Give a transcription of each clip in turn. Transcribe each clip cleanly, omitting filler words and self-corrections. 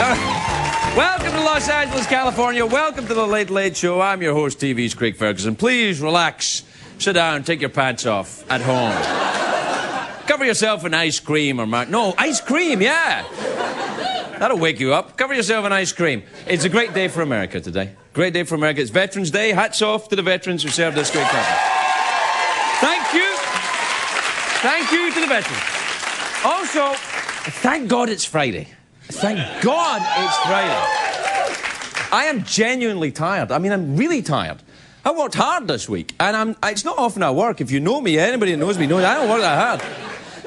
Welcome to Los Angeles, California. Welcome to the Late Late Show. I'm your host, TV's Craig Ferguson. Please relax, sit down, take your pants off at home. Cover yourself in ice cream or... No, ice cream, yeah. That'll wake you up. Cover yourself in ice cream. It's a great day for America today. Great day for America. It's Veterans Day. Hats off to the veterans who served this great country. Thank you. Thank you to the veterans. Also, thank God it's Friday. Thank God it's Friday. I am genuinely tired. I mean, I'm really tired. I worked hard this week, and it's not often I work. If you know me, anybody that knows me knows I don't work that hard.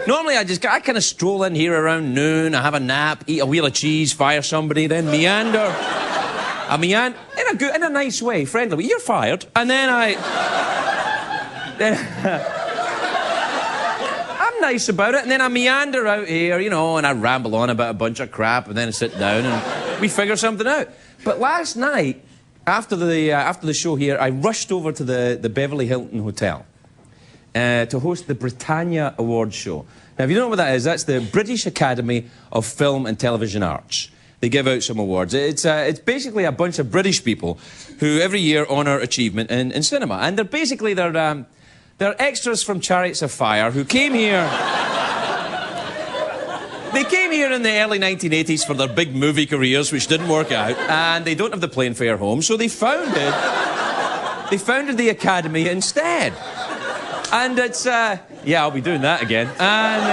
Normally, I kind of stroll in here around noon, I have a nap, eat a wheel of cheese, fire somebody, then meander. I meander in a nice way, friendly way. You're fired, and then I'm nice about it, and then I meander out here, you know, and I ramble on about a bunch of crap, and then I sit down and we figure something out. But last night, after the show here, I rushed over to the Beverly Hilton Hotel to host the Britannia Awards show. Now, if you don't know what that is, that's the British Academy of Film and Television Arts. They give out some awards. It's basically a bunch of British people who every year honour achievement in cinema. And they're extras from Chariots of Fire who came here... They came here in the early 1980s for their big movie careers, which didn't work out, and they don't have the plane fare home, so they founded the Academy instead. And it's... yeah, I'll be doing that again. And...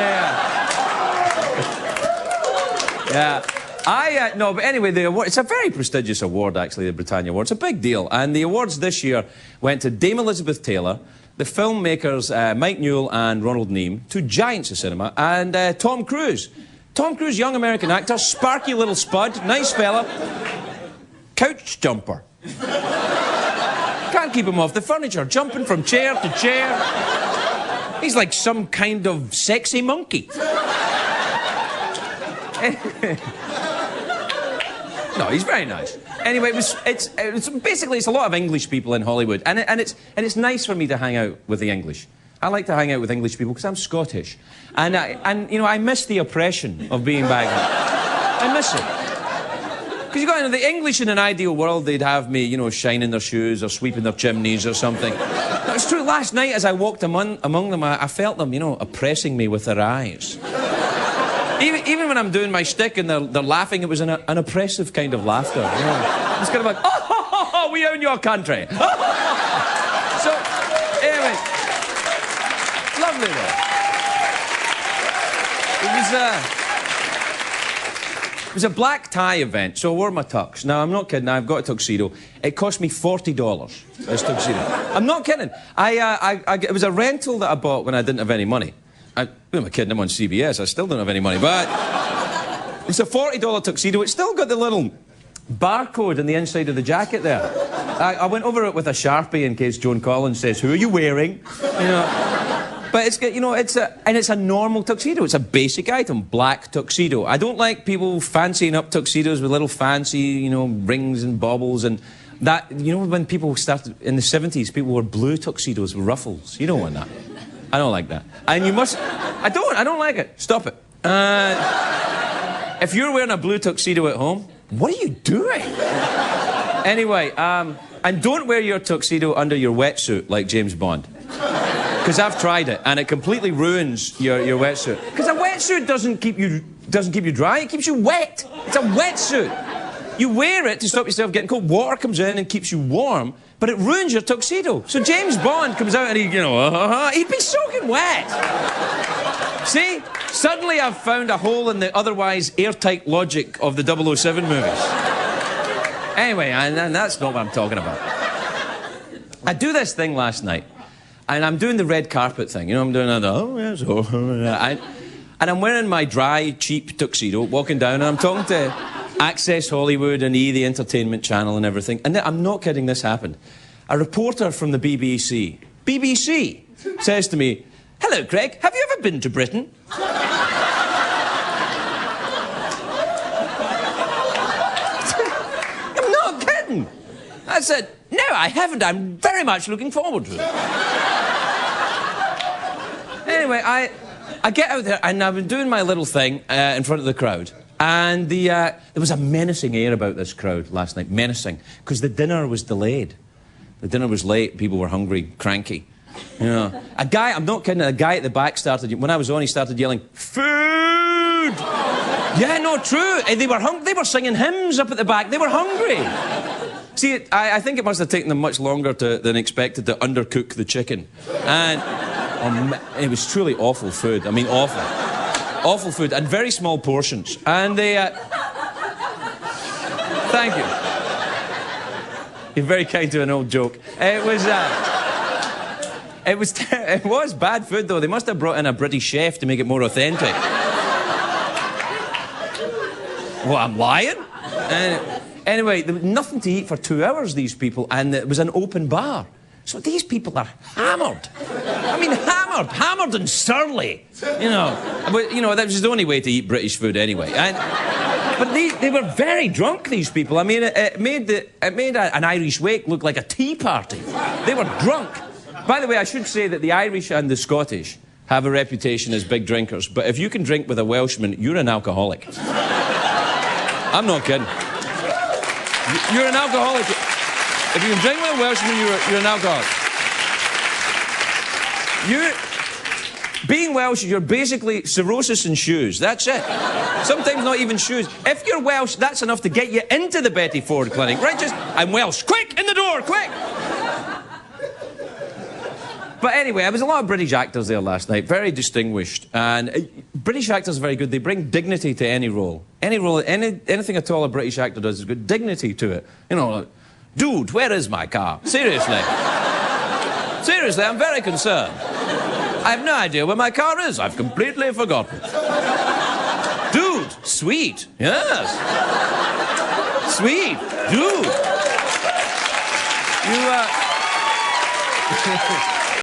no, but anyway, the award, it's a very prestigious award, actually, the Britannia Award. It's a big deal. And the awards this year went to Dame Elizabeth Taylor, the filmmakers Mike Newell and Ronald Neame, two giants of cinema, and Tom Cruise. Tom Cruise, young American actor, sparky little spud, nice fella, couch jumper. Can't keep him off the furniture, jumping from chair to chair. He's like some kind of sexy monkey. No, he's very nice. Anyway, it's basically a lot of English people in Hollywood, and it's nice for me to hang out with the English. I like to hang out with English people because I'm Scottish, and you know, I miss the oppression of being back home. I miss it because you got the English in an ideal world, they'd have me, you know, shining their shoes or sweeping their chimneys or something. It's true. Last night, as I walked among them, I felt them, you know, oppressing me with their eyes. Even when I'm doing my shtick and they're laughing, it was an oppressive kind of laughter. You know? It's kind of like, oh, we own your country. So, anyway, lovely though. It was a black tie event, so I wore my tux. Now, I'm not kidding, I've got a tuxedo. It cost me $40, this tuxedo. I'm not kidding. It was a rental that I bought when I didn't have any money. Who am I kidding? I'm on CBS. I still don't have any money, but it's a $40 tuxedo. It's still got the little barcode on the inside of the jacket there. I went over it with a Sharpie in case Joan Collins says, "Who are you wearing?" You know. But it's got, you know, it's a normal tuxedo. It's a basic item, black tuxedo. I don't like people fancying up tuxedos with little fancy, you know, rings and baubles and that. You know, when people started in the 70s, people wore blue tuxedos with ruffles. You don't want that. I don't like that. And you must... I don't like it. Stop it. If you're wearing a blue tuxedo at home, what are you doing? Anyway, and don't wear your tuxedo under your wetsuit like James Bond. Because I've tried it, and it completely ruins your wetsuit. Because a wetsuit doesn't keep you dry, it keeps you wet. It's a wetsuit. You wear it to stop yourself getting cold. Water comes in and keeps you warm, but it ruins your tuxedo. So James Bond comes out and he'd be soaking wet. See? Suddenly I've found a hole in the otherwise airtight logic of the 007 movies. Anyway, and that's not what I'm talking about. I do this thing last night, and I'm doing the red carpet thing. You know, I'm doing that, and I'm wearing my dry, cheap tuxedo, walking down, and I'm talking to Access Hollywood and the Entertainment Channel and everything. And I'm not kidding, this happened. A reporter from the BBC says to me, "Hello, Craig, have you ever been to Britain?" I'm not kidding. I said, "No, I haven't. I'm very much looking forward to it." Anyway, I get out there and I've been doing my little thing in front of the crowd. And there was a menacing air about this crowd last night. Menacing. Because the dinner was delayed. The dinner was late. People were hungry, cranky. You know. A guy, I'm not kidding, a guy at the back started, when I was on, he started yelling, "Food!" Yeah, no, true. And they were singing hymns up at the back. They were hungry. See, I think it must have taken them much longer than expected to undercook the chicken. And it was truly awful food. I mean, awful. Awful food, and very small portions. And they... Thank you. You're very kind to an old joke. It was bad food, though. They must have brought in a British chef to make it more authentic. Well, I'm lying? Anyway, there was nothing to eat for 2 hours, these people, and it was an open bar. So these people are hammered. I mean, hammered and surly. You know, but, you know, that was the only way to eat British food anyway. But they were very drunk, these people. I mean, it made an Irish wake look like a tea party. They were drunk. By the way, I should say that the Irish and the Scottish have a reputation as big drinkers, but if you can drink with a Welshman, you're an alcoholic. I'm not kidding. You're an alcoholic. If you can drink with a Welshman, you're an alcoholic. Being Welsh, you're basically cirrhosis in shoes. That's it. Sometimes not even shoes. If you're Welsh, that's enough to get you into the Betty Ford Clinic. Right, just, I'm Welsh. Quick, in the door, quick! But anyway, there was a lot of British actors there last night, very distinguished. And British actors are very good. They bring dignity to any role. Any role, anything at all a British actor does is good. Dignity to it. You know, like, dude, where is my car? Seriously. Seriously, I'm very concerned. I have no idea where my car is. I've completely forgotten. Dude, sweet. Yes. Sweet. Dude. You,